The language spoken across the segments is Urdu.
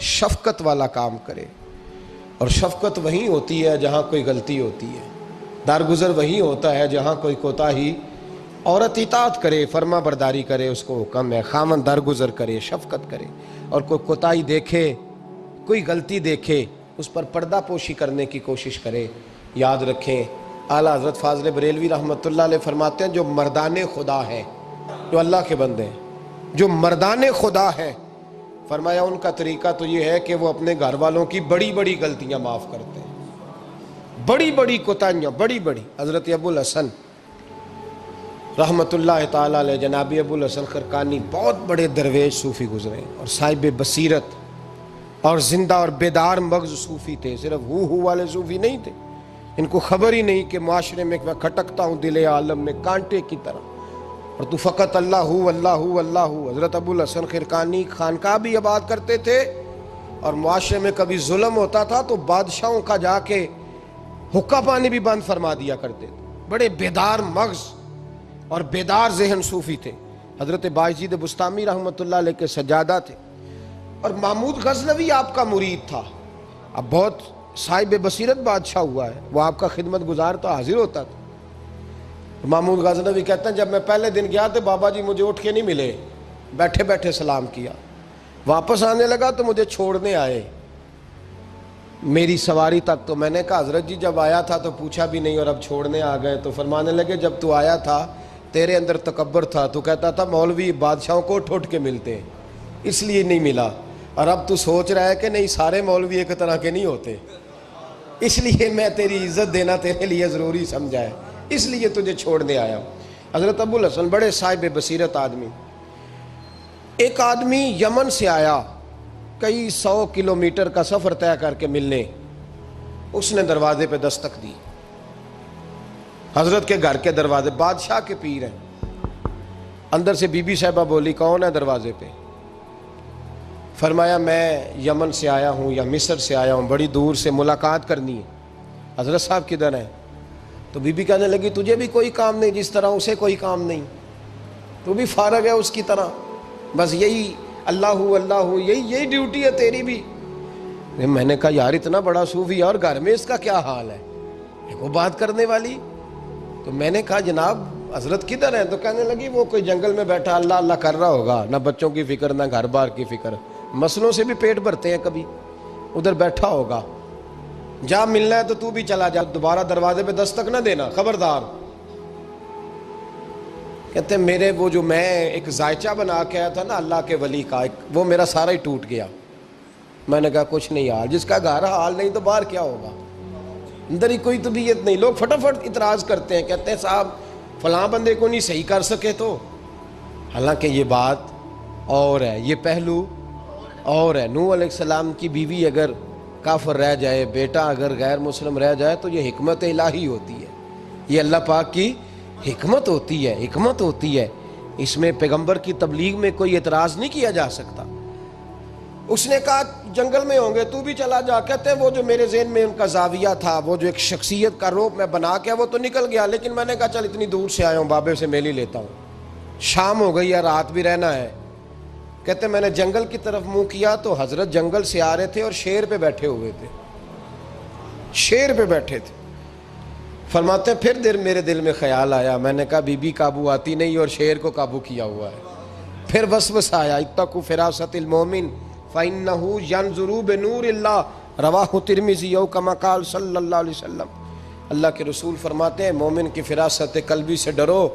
شفقت والا کام کرے، اور شفقت وہیں ہوتی ہے جہاں کوئی غلطی ہوتی ہے، درگزر وہیں ہوتا ہے جہاں کوئی کوتاہی۔ عورت اطاعت کرے، فرما برداری کرے، اس کو حکم ہے، خامن درگزر کرے، شفقت کرے، اور کوئی کوتاہی دیکھے، کوئی غلطی دیکھے، اس پر پردہ پوشی کرنے کی کوشش کرے۔ یاد رکھیں، اعلیٰ حضرت فاضل بریلوی رحمۃ اللہ علیہ فرماتے ہیں جو مردان خدا ہیں، جو اللہ کے بندے ہیں، جو مردان خدا ہیں، فرمایا ان کا طریقہ تو یہ ہے کہ وہ اپنے گھر والوں کی بڑی بڑی غلطیاں معاف کرتے ہیں، بڑی بڑی کوتاہیاں، بڑی بڑی۔ حضرت ابو الحسن رحمۃ اللہ تعالی علیہ، جناب ابو الحسن خرقانی بہت بڑے درویش صوفی گزرے اور صاحب بصیرت اور زندہ اور بیدار مغز صوفی تھے، صرف ہو والے صوفی نہیں تھے۔ ان کو خبر ہی نہیں کہ معاشرے میں میں کھٹکتا ہوں دل عالم میں کانٹے کی طرح، اور تو فقط اللہ ہو اللہ ہو اللہ ہو۔ حضرت ابو الحسن خرقانی خانقاہ بھی آباد کرتے تھے، اور معاشرے میں کبھی ظلم ہوتا تھا تو بادشاہوں کا جا کے حقہ پانی بھی بند فرما دیا کرتے تھے۔ بڑے بیدار مغز اور بیدار ذہن صوفی تھے۔ حضرت بایزید بسطامی رحمۃ اللہ علیہ کے سجادہ تھے، اور محمود غزنوی آپ کا مرید تھا۔ اب بہت صاحب بصیرت بادشاہ ہوا ہے، وہ آپ کا خدمت گزار تو حاضر ہوتا تھا۔ محمود غزنوی کہتے ہیں جب میں پہلے دن گیا تو بابا جی مجھے اٹھ کے نہیں ملے، بیٹھے بیٹھے سلام کیا، واپس آنے لگا تو مجھے چھوڑنے آئے میری سواری تک، تو میں نے کہا حضرت جی جب آیا تھا تو پوچھا بھی نہیں اور اب چھوڑنے آ گئے۔ تو فرمانے لگے جب تو آیا تھا تیرے اندر تکبر تھا، تو کہتا تھا مولوی بادشاہوں کو اٹھ کے ملتے ہیں اس لیے نہیں ملا، اور اب تو سوچ رہا ہے کہ نہیں سارے مولوی ایک طرح کے نہیں ہوتے، اس لیے میں تیری عزت دینا تیرے لیے ضروری سمجھا ہے، اس لیے تجھے چھوڑنے آیا ہوں۔ حضرت ابو الحسن بڑے صاحب بصیرت آدمی۔ ایک آدمی یمن سے آیا کئی 100 کلومیٹر کا سفر طے کر کے ملنے، اس نے دروازے پہ دستک دی، حضرت کے گھر کے دروازے، بادشاہ کے پیر ہیں۔ اندر سے بی بی صاحبہ بولی کون ہے دروازے پہ؟ فرمایا میں یمن سے آیا ہوں یا مصر سے آیا ہوں، بڑی دور سے ملاقات کرنی ہے۔ حضرت صاحب کدھر ہیں؟ تو بی بی کہنے لگی تجھے بھی کوئی کام نہیں جس طرح اسے کوئی کام نہیں، تو بھی فارغ ہے اس کی طرح، بس یہی اللہ ہو اللہ ہو، یہی ڈیوٹی ہے تیری بھی۔ میں نے کہا یار اتنا بڑا صوفی اور گھر میں اس کا کیا حال ہے، وہ بات کرنے والی؟ تو میں نے کہا جناب حضرت کدھر ہیں؟ تو کہنے لگی وہ کوئی جنگل میں بیٹھا اللہ اللہ کر رہا ہوگا، نہ بچوں کی فکر نہ گھر بار کی فکر، مسئلوں سے بھی پیٹ بھرتے ہیں کبھی، ادھر بیٹھا ہوگا، جا ملنا ہے تو تو بھی چلا جا، دوبارہ دروازے پہ دستک نہ دینا خبردار۔ کہتے ہیں میرے وہ جو میں ایک ذائچہ بنا کے آیا تھا نا اللہ کے ولی کا، وہ میرا سارا ہی ٹوٹ گیا۔ میں نے کہا کچھ نہیں حال، جس کا گھر حال نہیں تو باہر کیا ہوگا، اندر ہی کوئی طبیعت نہیں۔ لوگ فٹافٹ اعتراض کرتے ہیں، کہتے ہیں صاحب فلاں بندے کو نہیں صحیح کر سکے تو، حالانکہ یہ بات اور ہے، یہ پہلو اور ہے۔ نوح علیہ السلام کی بیوی اگر کافر رہ جائے، بیٹا اگر غیر مسلم رہ جائے تو یہ حکمت الہی ہوتی ہے، یہ اللہ پاک کی حکمت ہوتی ہے، حکمت ہوتی ہے، اس میں پیغمبر کی تبلیغ میں کوئی اعتراض نہیں کیا جا سکتا۔ اس نے کہا جنگل میں ہوں گے تو بھی چلا جا۔ کہتے ہیں وہ جو میرے ذہن میں ان کا زاویہ تھا، وہ جو ایک شخصیت کا روپ میں بنا کے وہ تو نکل گیا، لیکن میں نے کہا چل اتنی دور سے آیا ہوں بابے سے میل ہی لیتا ہوں، شام ہو گئی ہے رات بھی رہنا ہے۔ کہتے ہیں میں نے جنگل کی طرف منہ کیا تو حضرت جنگل سے آ رہے تھے اور شیر پہ بیٹھے ہوئے تھے، شیر پہ بیٹھے تھے۔ فرماتے ہیں پھر میرے دل میں خیال آیا، میں نے کہا بی بی قابو آتی نہیں اور شیر کو قابو کیا ہوا ہے۔ پھر وسوسہ آیا اتقوا فراست المومن فإنه ينظر بنور اللہ، رواہ ترمذی او کما قال صلی اللہ علیہ وسلم۔ اللہ کے رسول فرماتے ہیں مومن کی فراست قلبی سے ڈرو،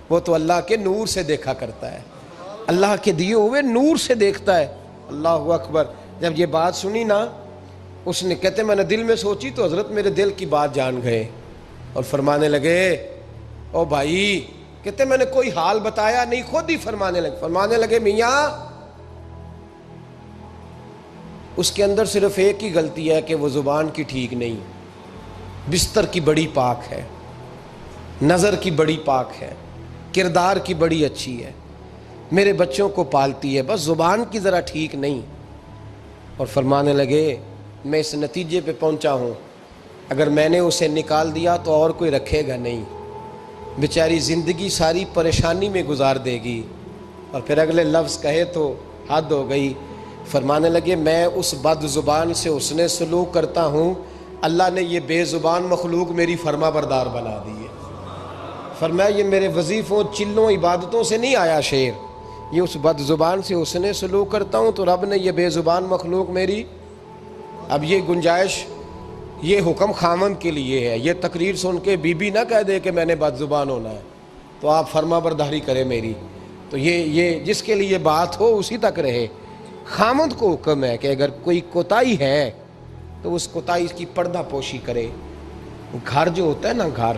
وہ تو اللہ کے نور سے دیکھا کرتا ہے، اللہ کے دیے ہوئے نور سے دیکھتا ہے۔ اللہ اکبر۔ جب یہ بات سنی نا، اس نے کہتے میں نے دل میں سوچی تو حضرت میرے دل کی بات جان گئے اور فرمانے لگے او بھائی، کہتے میں نے کوئی حال بتایا نہیں، خود ہی فرمانے لگے میاں اس کے اندر صرف ایک ہی غلطی ہے کہ وہ زبان کی ٹھیک نہیں، بستر کی بڑی پاک ہے، نظر کی بڑی پاک ہے، کردار کی بڑی اچھی ہے، میرے بچوں کو پالتی ہے، بس زبان کی ذرا ٹھیک نہیں۔ اور فرمانے لگے میں اس نتیجے پہ پہنچا ہوں اگر میں نے اسے نکال دیا تو اور کوئی رکھے گا نہیں، بیچاری زندگی ساری پریشانی میں گزار دے گی، اور پھر اگلے لفظ کہے تو حد ہو گئی۔ فرمانے لگے میں اس بد زبان سے حسن سلوک کرتا ہوں، اللہ نے یہ بے زبان مخلوق میری فرما بردار بنا دی ہے۔ فرمایا یہ میرے وظیفوں چلوں عبادتوں سے نہیں آیا شعر، یہ اس بد زبان سے حسن سلوک کرتا ہوں تو رب نے یہ بے زبان مخلوق میری۔ اب یہ گنجائش، یہ حکم خامن کے لیے ہے، یہ تقریر سن کے بی بی نہ کہہ دے کہ میں نے بد زبان ہونا ہے تو آپ فرما برداری کریں میری، تو یہ جس کے لیے بات ہو اسی تک رہے۔ خامند کو حکم ہے کہ اگر کوئی کوتاہی ہے تو اس کوتاہی کی پردہ پوشی کرے۔ گھر جو ہوتا ہے نا، گھر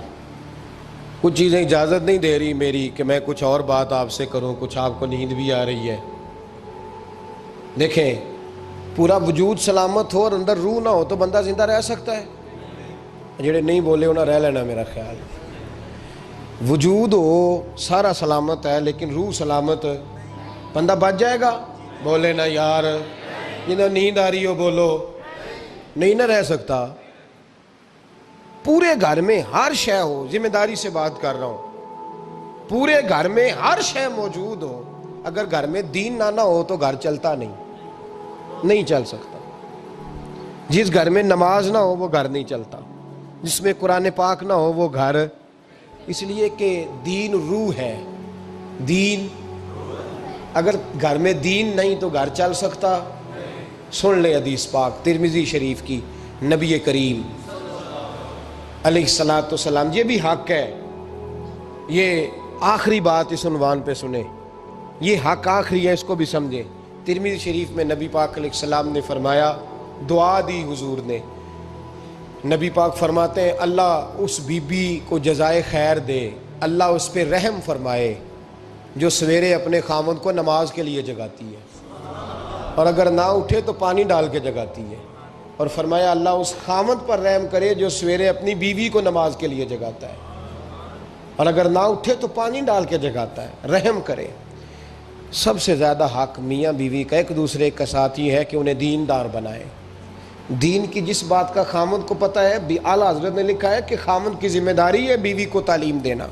کچھ چیزیں اجازت نہیں دے رہی میری کہ میں کچھ اور بات آپ سے کروں، کچھ آپ کو نیند بھی آ رہی ہے۔ دیکھیں پورا وجود سلامت ہو اور اندر روح نہ ہو تو بندہ زندہ رہ سکتا ہے؟ جڑے نہیں بولے انہیں رہ لینا میرا خیال۔ وجود ہو سارا سلامت ہے لیکن روح سلامت، بندہ بچ جائے گا؟ بولے نا یار، جنہیں نیند آ رہی ہو بولو، نہیں نہ رہ سکتا۔ پورے گھر میں ہر شے ہو، ذمہ داری سے بات کر رہا ہوں، پورے گھر میں ہر شے موجود ہو، اگر گھر میں دین نہ ہو تو گھر چلتا نہیں چل سکتا۔ جس گھر میں نماز نہ ہو وہ گھر نہیں چلتا، جس میں قرآن پاک نہ ہو وہ گھر، اس لیے کہ دین روح ہے۔ دین اگر گھر میں دین نہیں تو گھر چل سکتا؟ سن لے حدیث پاک ترمذی شریف کی، نبی کریم علیہ الصلاۃ والسلام، یہ بھی حق ہے، یہ آخری بات اس عنوان پہ سنیں، یہ حق آخری ہے، اس کو بھی سمجھیں۔ ترمذی شریف میں نبی پاک علیہ السلام نے فرمایا، دعا دی حضور نے، نبی پاک فرماتے ہیں اللہ اس بی بی کو جزائے خیر دے، اللہ اس پہ رحم فرمائے جو سویرے اپنے خاوند کو نماز کے لیے جگاتی ہے، اور اگر نہ اٹھے تو پانی ڈال کے جگاتی ہے، اور فرمایا اللہ اس خاوند پر رحم کرے جو سویرے اپنی بیوی کو نماز کے لیے جگاتا ہے، اور اگر نہ اٹھے تو پانی ڈال کے جگاتا ہے، رحم کرے۔ سب سے زیادہ حق میاں بیوی کا ایک دوسرے کا ساتھ یہ ہے کہ انہیں دیندار بنائے۔ دین کی جس بات کا خامند کو پتہ ہے، اعلیٰ حضرت نے لکھا ہے کہ خامند کی ذمہ داری ہے بیوی کو تعلیم دینا،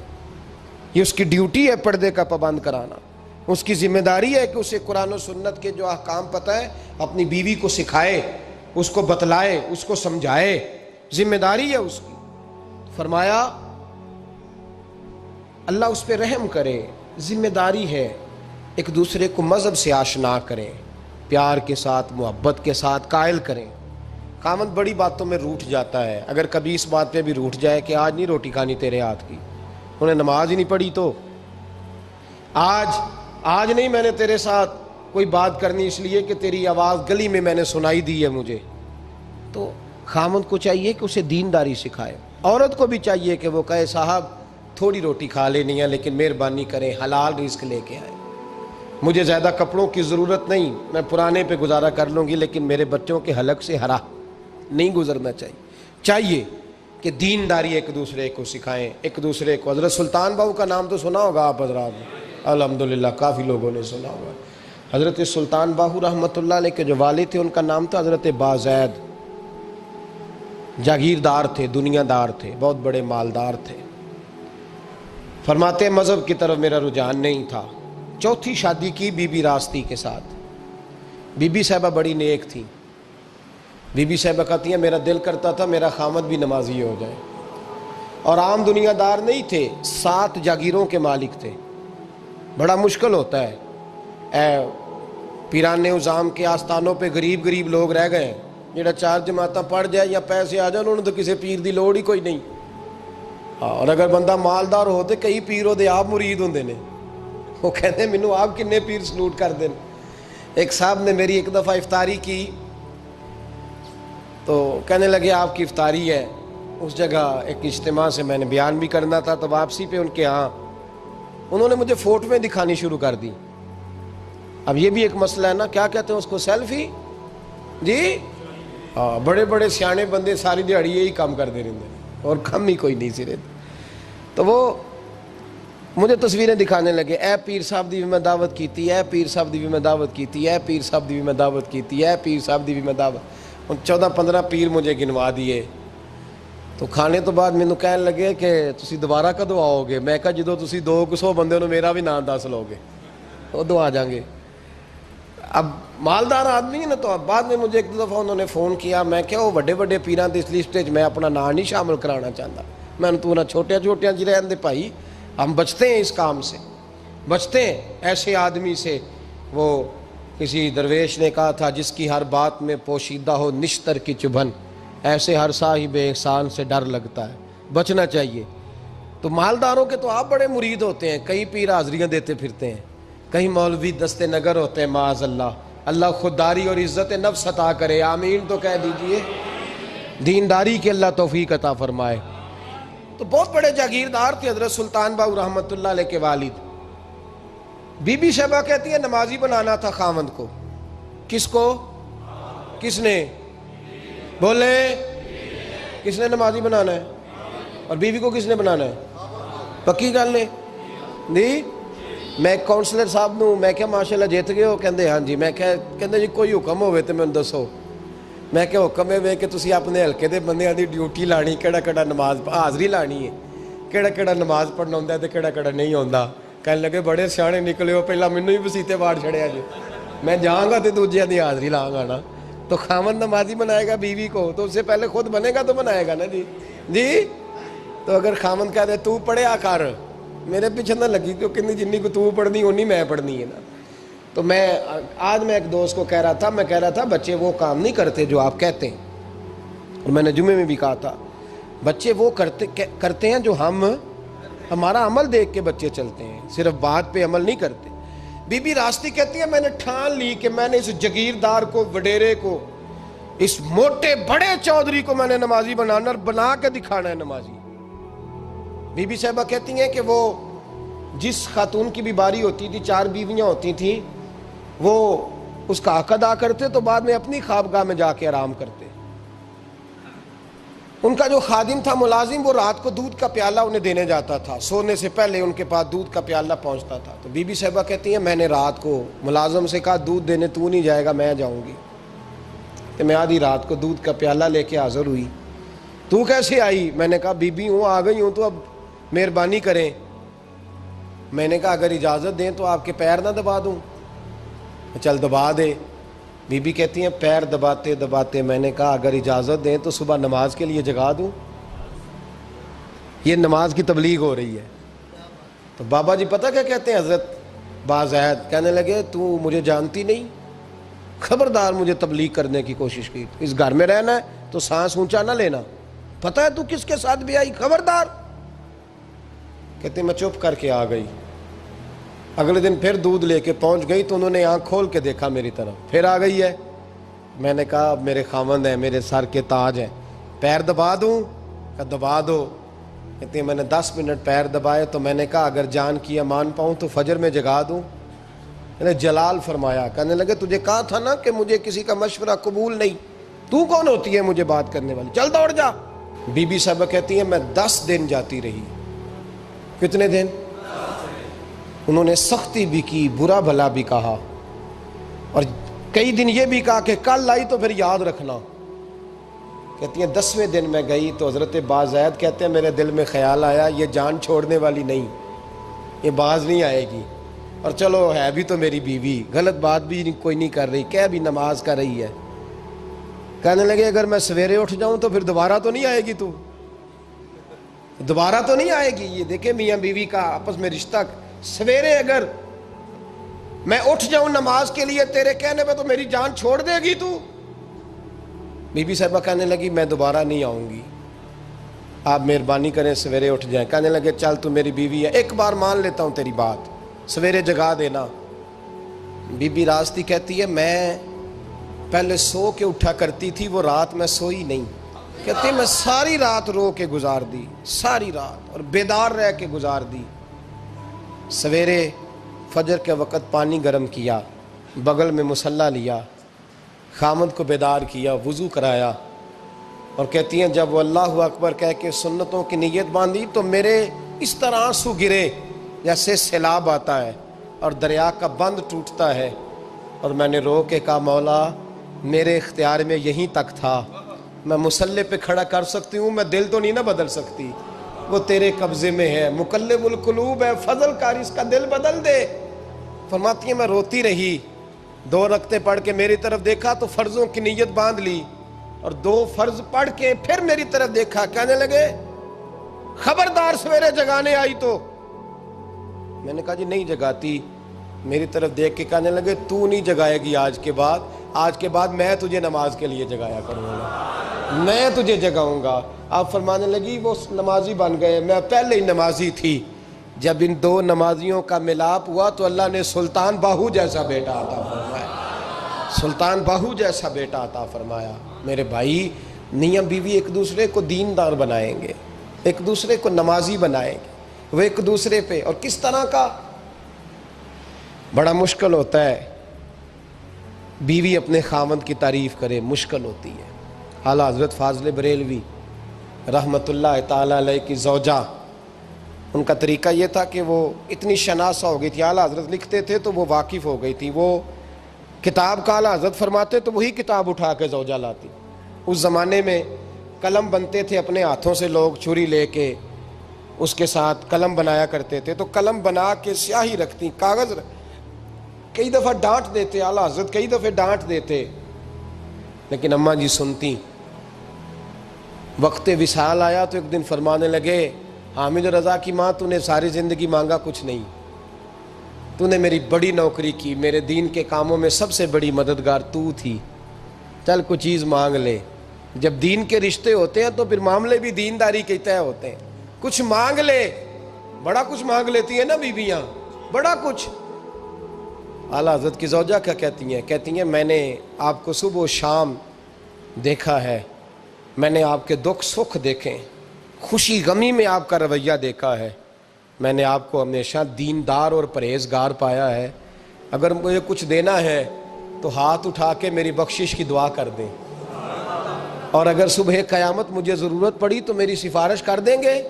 یہ اس کی ڈیوٹی ہے پردے کا پابند کرانا، اس کی ذمہ داری ہے کہ اسے قرآن و سنت کے جو احکام پتہ ہے اپنی بیوی کو سکھائے، اس کو بتلائے، اس کو سمجھائے، ذمہ داری ہے اس کی۔ فرمایا اللہ اس پہ رحم کرے، ذمہ داری ہے، ایک دوسرے کو مذہب سے آشنا کریں، پیار کے ساتھ محبت کے ساتھ قائل کریں۔ خامند بڑی باتوں میں روٹھ جاتا ہے، اگر کبھی اس بات پہ بھی روٹھ جائے کہ آج نہیں روٹی کھانی تیرے ہاتھ کی، انہیں نماز ہی نہیں پڑھی تو آج نہیں میں نے تیرے ساتھ کوئی بات کرنی اس لیے کہ تیری آواز گلی میں نے سنائی دی ہے مجھے، تو خامند کو چاہیے کہ اسے دینداری سکھائے۔ عورت کو بھی چاہیے کہ وہ کہے صاحب تھوڑی روٹی کھا لینی ہے لیکن مہربانی کریں حلال رزق لے کے آئیں، مجھے زیادہ کپڑوں کی ضرورت نہیں، میں پرانے پہ گزارا کر لوں گی لیکن میرے بچوں کے حلق سے ہرا نہیں گزرنا چاہیے کہ دینداری ایک دوسرے کو سکھائیں، ایک دوسرے کو۔ حضرت سلطان باہو کا نام تو سنا ہوگا آپ حضرات نے، الحمدللہ کافی لوگوں نے سنا ہوگا۔ حضرت سلطان باہو رحمۃ اللہ علیہ کے جو والد تھے ان کا نام تھا حضرت بازید، جاگیردار تھے، دنیا دار تھے، بہت بڑے مالدار تھے۔ فرماتے مذہب کی طرف میرا رجحان نہیں تھا، چوتھی شادی کی بی بی راستی کے ساتھ۔ بی بی صاحبہ بڑی نیک تھی، بی بی صاحبہ کہتی ہیں میرا دل کرتا تھا میرا خامد بھی نمازی ہو جائے، اور عام دنیا دار نہیں تھے، 7 جاگیروں کے مالک تھے۔ بڑا مشکل ہوتا ہے، پیران نظام کے آستانوں پہ غریب لوگ رہ گئے ہیں، جڑا 4 جماعتاں پڑھ جائے یا پیسے آ جائیں انہوں نے تو کسی پیر دی لوڑ ہی کوئی نہیں، اور اگر بندہ مالدار ہو تو کئی پیر ہو دے آپ مرید ہوندے نے، وہ کہتے ہیں مینوں آپ کنے پیر سلوٹ کر دیں۔ ایک صاحب نے میری ایک دفعہ افطاری کی تو کہنے لگے آپ کی افطاری ہے، اس جگہ ایک اجتماع سے میں نے بیان بھی کرنا تھا، تو واپسی پہ ان کے ہاں انہوں نے مجھے فوٹویں دکھانی شروع کر دی۔ اب یہ بھی ایک مسئلہ ہے نا، کیا کہتے ہیں اس کو، سیلفی جی، بڑے بڑے سیانے بندے ساری دیہڑی یہی کام کر دے رہے ہیں اور کم ہی کوئی نہیں سرے، تو وہ مجھے تصویریں دکھانے لگے، اے پیر صاحب دی بھی میں دعوت کیتی، اے پیر صاحب دی بھی میں دعوت کیتی، اے پیر صاحب دی بھی میں دعوت کیتی، اے پیر صاحب دی بھی میں دعوت، 14-15 پیر مجھے گنوا دیے۔ تو کھانے تو بعد مینوں کہن لگے کہ تسی دوبارہ کدو آؤ گے؟ میں کہا جدو تسی 200 بندے ہو میرا بھی نام دس لو گے ادو آ جائیں گے۔ اب مالدار آدمی ہے نا، تو اب بعد میں مجھے ایک دو دفعہ انہوں نے فون کیا، میں کیا وہ بڑے بڑے پیران دی اس لسٹ وچ میں اپنا نام نہیں شامل کرانا چاہتا، میں نے تو نہ چھوٹے چھوٹے جی رہن دے بھائی، ہم بچتے ہیں اس کام سے، بچتے ہیں ایسے آدمی سے۔ وہ کسی درویش نے کہا تھا جس کی ہر بات میں پوشیدہ ہو نشتر کی چبھن، ایسے ہر صاحب احسان سے ڈر لگتا ہے، بچنا چاہیے۔ تو مالداروں کے تو آپ بڑے مرید ہوتے ہیں، کئی پیر حاضریاں دیتے پھرتے ہیں، کہیں مولوی دست نگر ہوتے ہیں، معاذ اللہ، اللہ خودداری اور عزت نفس عطا کرے، آمین تو کہہ دیجئے، دینداری کے اللہ توفیق عطا فرمائے۔ تو بہت بڑے جاگیردار تھے حضرت سلطان باؤ رحمۃ اللہ علیہ کے والد۔ بی بی شیبہ کہتی ہے نمازی بنانا تھا خاوند کو۔ کس کو؟ کس نے؟ بولے کس نے نمازی بنانا ہے؟ اور بیوی کو کس نے بنانا ہے؟ پکی گل نے جی؟ میں ایک کونسلر صاحب نوں میں کیا ماشاءاللہ جیت گئے ہو؟ کہندے ہاں جی۔ میں کہندے جی کوئی حکم ہوئے تو مینوں دسو۔ میں کہ حکم ہے کہ تسی اپنے ہلکے دے بندیاں دی ڈیوٹی لانی، کیڑا کیڑا نماز حاضری لانی ہے، کیڑا کیڑا نماز پڑھنا ہوندا ہے تے کیڑا کیڑا نہیں ہوندا۔ کہنے لگے بڑے سیانے نکلے ہو، پہلا مینوں ہی وسیتے واڑ چھڑیا جی، میں جاؤں گا تے دوجیاں دی حاضری لاؤں گا نا۔ تو خاوند نمازی بنائے گا بیوی کو تو اس سے پہلے خود بنے گا تو بنائے گا نا جی۔ جی تو اگر خاوند کہہ دے تو پڑھیا کر، میرے پیچھے نہ لگی، کیونکہ جنی کو تو پڑھنی اونی میں پڑھنی ہے نا۔ تو میں آج میں ایک دوست کو کہہ رہا تھا، میں کہہ رہا تھا بچے وہ کام نہیں کرتے جو آپ کہتے ہیں، اور میں نے جمعے میں بھی کہا تھا بچے وہ کرتے ہیں جو ہمارا عمل دیکھ کے بچے چلتے ہیں، صرف بات پہ عمل نہیں کرتے۔ بی بی راستی کہتی ہے میں نے ٹھان لی کہ میں نے اس جگیردار کو، وڈیرے کو، اس موٹے بڑے چودھری کو میں نے نمازی بنانا اور بنا کے دکھانا ہے نمازی۔ بی بی صاحبہ کہتی ہیں کہ وہ جس خاتون کی بھی باری ہوتی تھی، 4 بیویاں ہوتی تھیں، وہ اس کا حق ادا کرتے تو بعد میں اپنی خوابگاہ میں جا کے آرام کرتے۔ ان کا جو خادم تھا ملازم، وہ رات کو دودھ کا پیالہ انہیں دینے جاتا تھا، سونے سے پہلے ان کے پاس دودھ کا پیالہ پہنچتا تھا۔ تو بی بی صاحبہ کہتی ہیں میں نے رات کو ملازم سے کہا دودھ دینے تو نہیں جائے گا، میں جاؤں گی۔ کہ میں آدھی رات کو دودھ کا پیالہ لے کے حاضر ہوئی۔ تو کیسے آئی؟ میں نے کہا بی بی ہوں، آ گئی ہوں، تو اب مہربانی کریں۔ میں نے کہا اگر اجازت دیں تو آپ کے پیر نہ دبا دوں؟ چل دبا دے۔ بی بی کہتی ہیں پیر دباتے دباتے میں نے کہا اگر اجازت دیں تو صبح نماز کے لیے جگا دوں؟ یہ نماز کی تبلیغ ہو رہی ہے۔ تو بابا جی پتہ کیا کہتے ہیں حضرت بازید؟ کہنے لگے تو مجھے جانتی نہیں، خبردار مجھے تبلیغ کرنے کی کوشش کی، اس گھر میں رہنا ہے تو سانس اونچا نہ لینا، پتہ ہے تو کس کے ساتھ بھی آئی، خبردار۔ کہتے میں چپ کر کے آ گئی۔ اگلے دن پھر دودھ لے کے پہنچ گئی تو انہوں نے آنکھ کھول کے دیکھا میری طرف، پھر آ گئی ہے۔ میں نے کہا میرے خاوند ہیں، میرے سر کے تاج ہیں، پیر دبا دوں؟ کہ دبا دو۔ کہتے ہیں میں نے 10 منٹ پیر دبائے تو میں نے کہا اگر جان کی امان پاؤں تو فجر میں جگا دوں؟ میں نے جلال فرمایا۔ کہنے لگے تجھے کہا تھا نا کہ مجھے کسی کا مشورہ قبول نہیں، تو کون ہوتی ہے مجھے بات کرنے والی، چل دوڑ جا۔ بی بی صاحبہ کہتی ہیں میں 10 دن جاتی رہی۔ کتنے دن؟ انہوں نے سختی بھی کی، برا بھلا بھی کہا، اور کئی دن یہ بھی کہا کہ کل آئی تو پھر یاد رکھنا۔ کہتی ہیں 10ویں دن میں گئی تو حضرت بازید کہتے ہیں میرے دل میں خیال آیا یہ جان چھوڑنے والی نہیں، یہ باز نہیں آئے گی، اور چلو ہے بھی تو میری بیوی، غلط بات بھی کوئی نہیں کر رہی، کہہ بھی نماز کر رہی ہے۔ کہنے لگے اگر میں سویرے اٹھ جاؤں تو پھر دوبارہ تو نہیں آئے گی، تو دوبارہ تو نہیں آئے گی۔ یہ دیکھیں میاں بیوی کا آپس میں رشتہ، سویرے اگر میں اٹھ جاؤں نماز کے لیے تیرے کہنے پہ تو میری جان چھوڑ دے گی تو؟ بی بی صاحبہ کہنے لگی میں دوبارہ نہیں آؤں گی، آپ مہربانی کریں سویرے اٹھ جائیں۔ کہنے لگے چل تو میری بیوی ہے، ایک بار مان لیتا ہوں تیری بات، سویرے جگا دینا۔ بی بی راستی کہتی ہے میں پہلے سو کے اٹھا کرتی تھی، وہ رات میں سوئی نہیں، کہتی ہے میں ساری رات رو کے گزار دی، ساری رات، اور بیدار رہ کے گزار دی۔ سویرے فجر کے وقت پانی گرم کیا، بغل میں مصلی لیا، خامد کو بیدار کیا، وضو کرایا، اور کہتی ہیں جب وہ اللہ اکبر کہہ کے سنتوں کی نیت باندھی تو میرے اس طرح آنسو گرے جیسے سیلاب آتا ہے اور دریا کا بند ٹوٹتا ہے، اور میں نے رو کے کہا مولا میرے اختیار میں یہیں تک تھا، میں مسلح پہ کھڑا کر سکتی ہوں، میں دل تو نہیں نہ بدل سکتی، وہ تیرے قبضے میں ہے، مقلب القلوب ہے، فضل کار، اس کا دل بدل دے۔ فرماتی ہیں میں روتی رہی، 2 رکعتیں پڑھ کے میری طرف دیکھا تو فرضوں کی نیت باندھ لی، اور 2 فرض پڑھ کے پھر میری طرف دیکھا، کہنے لگے خبردار سویرے جگانے آئی تو۔ میں نے کہا جی نہیں جگاتی۔ میری طرف دیکھ کے کہنے لگے تو نہیں جگائے گی آج کے بعد میں تجھے نماز کے لیے جگایا کروں گا، میں تجھے جگاؤں گا۔ آپ فرمانے لگی وہ نمازی بن گئے، میں پہلے ہی نمازی تھی۔ جب ان 2 نمازیوں کا ملاپ ہوا تو اللہ نے سلطان باہو جیسا بیٹا عطا فرمایا، سلطان باہو جیسا بیٹا عطا فرمایا۔ میرے بھائی، میاں بیوی ایک دوسرے کو دیندار بنائیں گے، ایک دوسرے کو نمازی بنائیں گے، وہ ایک دوسرے پہ، اور کس طرح کا؟ بڑا مشکل ہوتا ہے بیوی اپنے خاوند کی تعریف کرے، مشکل ہوتی ہے۔ اعلیٰ حضرت فاضل بریلوی رحمۃ اللہ تعالیٰ علیہ کی زوجہ، ان کا طریقہ یہ تھا کہ وہ اتنی شناسہ ہو گئی تھی، اعلیٰ حضرت لکھتے تھے تو وہ واقف ہو گئی تھی، وہ کتاب کا اعلیٰ حضرت فرماتے تو وہی کتاب اٹھا کے زوجہ لاتی۔ اس زمانے میں قلم بنتے تھے اپنے ہاتھوں سے، لوگ چھری لے کے اس کے ساتھ قلم بنایا کرتے تھے، تو قلم بنا کے سیاہی رکھتی، کاغذ کئی دفعہ ڈانٹ دیتے، اعلیٰ حضرت کئی دفعہ ڈانٹ دیتے، لیکن اماں جی سنتی۔ وقت وصال آیا تو ایک دن فرمانے لگے حامد رضا کی ماں، تو نے ساری زندگی مانگا کچھ نہیں، تو نے میری بڑی نوکری کی، میرے دین کے کاموں میں سب سے بڑی مددگار تو تھی، چل کچھ چیز مانگ لے۔ جب دین کے رشتے ہوتے ہیں تو پھر معاملے بھی دینداری کے طے ہوتے ہیں، کچھ مانگ لے۔ بڑا کچھ مانگ لیتی ہیں نا بیویاں، بڑا کچھ۔ اعلیٰ حضرت کی زوجہ کیا کہتی ہیں میں نے آپ کو صبح و شام دیکھا ہے، میں نے آپ کے دکھ سکھ دیکھے، خوشی غمی میں آپ کا رویہ دیکھا ہے، میں نے آپ کو ہمیشہ دیندار اور پرہیزگار پایا ہے، اگر مجھے کچھ دینا ہے تو ہاتھ اٹھا کے میری بخشش کی دعا کر دیں، اور اگر صبح قیامت مجھے ضرورت پڑی تو میری سفارش کر دیں گے۔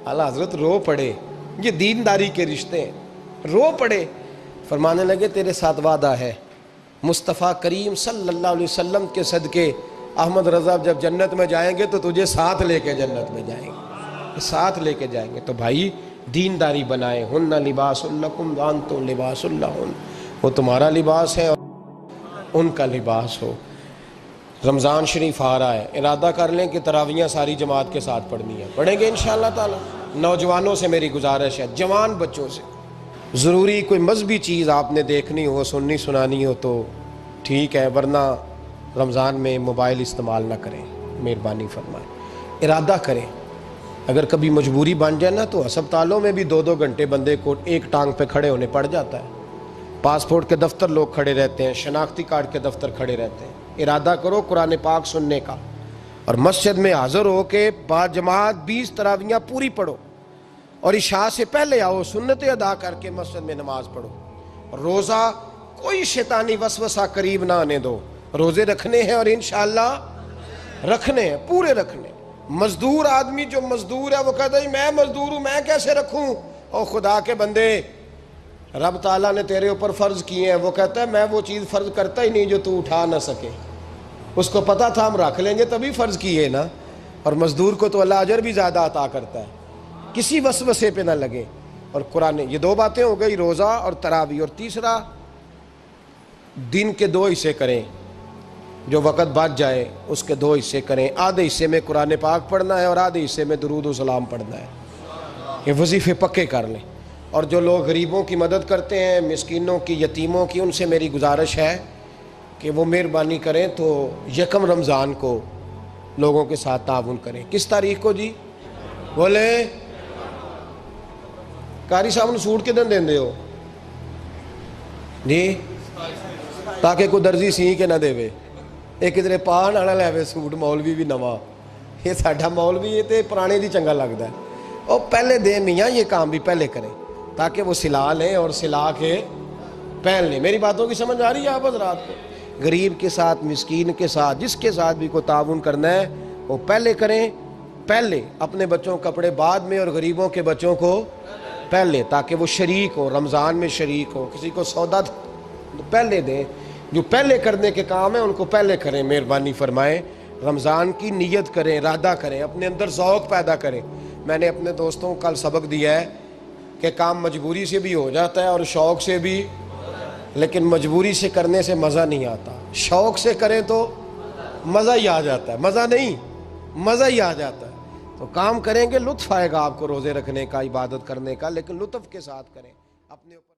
اعلیٰ حضرت رو پڑے، یہ دینداری کے رشتے ہیں، رو پڑے۔ فرمانے لگے تیرے ساتھ وعدہ ہے، مصطفیٰ کریم صلی اللہ علیہ وسلم کے صدقے احمد رضا جب جنت میں جائیں گے تو تجھے ساتھ لے کے جنت میں جائیں گے، ساتھ لے کے جائیں گے۔ تو بھائی دینداری بنائیں، ہن لباس لکم وانتم لباس لہن، وہ تمہارا لباس ہے اور ان کا لباس ہو۔ رمضان شریف آ رہا ہے، ارادہ کر لیں کہ تراویحیں ساری جماعت کے ساتھ پڑھنی ہے، پڑھیں گے انشاءاللہ تعالی۔ نوجوانوں سے میری گزارش ہے، جوان بچوں سے، ضروری کوئی مذہبی چیز آپ نے دیکھنی ہو، سننی سنانی ہو تو ٹھیک ہے، ورنہ رمضان میں موبائل استعمال نہ کریں، مہربانی فرمائیں، ارادہ کریں۔ اگر کبھی مجبوری بن جائے نا تو ہسپتالوں میں بھی 2-2 گھنٹے بندے کو ایک ٹانگ پہ کھڑے ہونے پڑ جاتا ہے، پاسپورٹ کے دفتر لوگ کھڑے رہتے ہیں، شناختی کارڈ کے دفتر کھڑے رہتے ہیں۔ ارادہ کرو قرآن پاک سننے کا، اور مسجد میں حاضر ہو کے با جماعت 20 تراویحیں پوری پڑھو، اور عشاء سے پہلے آؤ، سنتیں ادا کر کے مسجد میں نماز پڑھو۔ روزہ کوئی شیطانی وسوسہ قریب نہ آنے دو، روزے رکھنے ہیں اور انشاءاللہ رکھنے ہیں، پورے رکھنے۔ مزدور آدمی جو مزدور ہے وہ کہتا ہے میں مزدور ہوں، میں کیسے رکھوں؟ او خدا کے بندے، رب تعالیٰ نے تیرے اوپر فرض کیے ہیں، وہ کہتا ہے میں وہ چیز فرض کرتا ہی نہیں جو تو اٹھا نہ سکے، اس کو پتا تھا ہم رکھ لیں گے تبھی فرض کیے نا، اور مزدور کو تو اللہ اجر بھی زیادہ عطا کرتا ہے، کسی وسوسے پہ نہ لگے۔ اور قرآن، یہ 2 باتیں ہو گئی، روزہ اور تراویح، اور تیسرا دن کے 2 حصے کریں، جو وقت بچ جائے اس کے 2 حصے کریں، آدھے حصے میں قرآن پاک پڑھنا ہے اور آدھے حصے میں درود و سلام پڑھنا ہے، یہ وظیفے پکے کر لیں۔ اور جو لوگ غریبوں کی مدد کرتے ہیں، مسکینوں کی، یتیموں کی، ان سے میری گزارش ہے کہ وہ مہربانی کریں تو 1 رمضان کو لوگوں کے ساتھ تعاون کریں۔ کس تاریخ کو جی؟ بولے قاری صاحب نے سوٹ کدن دین دے ہو جی، تاکہ کوئی درزی سی کے نہ دے وے، ایک ادھر پا نہ لے وے سوٹ، مولوی بھی نواں، یہ ساڈا مولوی یہ تے پرانے دی چنگا لگتا ہے، اور پہلے دے میاں یہ کام بھی پہلے کریں تاکہ وہ سلا لیں اور سلا کے پہن لیں۔ میری باتوں کی سمجھ آ رہی ہے آپ حضرات کو؟ غریب کے ساتھ، مسکین کے ساتھ، جس کے ساتھ بھی کو تعاون کرنا ہے وہ پہلے کریں، پہلے اپنے بچوں کے کپڑے بعد میں اور غریبوں کے بچوں کو پہلے، تاکہ وہ شریک ہو، رمضان میں شریک ہو، کسی کو سودا پہلے دیں، جو پہلے کرنے کے کام ہیں ان کو پہلے کریں، مہربانی فرمائیں۔ رمضان کی نیت کریں، ارادہ کریں، اپنے اندر ذوق پیدا کریں۔ میں نے اپنے دوستوں کو کل سبق دیا ہے کہ کام مجبوری سے بھی ہو جاتا ہے اور شوق سے بھی، لیکن مجبوری سے کرنے سے مزہ نہیں آتا، شوق سے کریں تو مزہ ہی آ جاتا ہے، مزہ نہیں، مزہ ہی آ جاتا ہے۔ تو کام کریں گے، لطف آئے گا آپ کو روزے رکھنے کا، عبادت کرنے کا، لیکن لطف کے ساتھ کریں، اپنے اوپر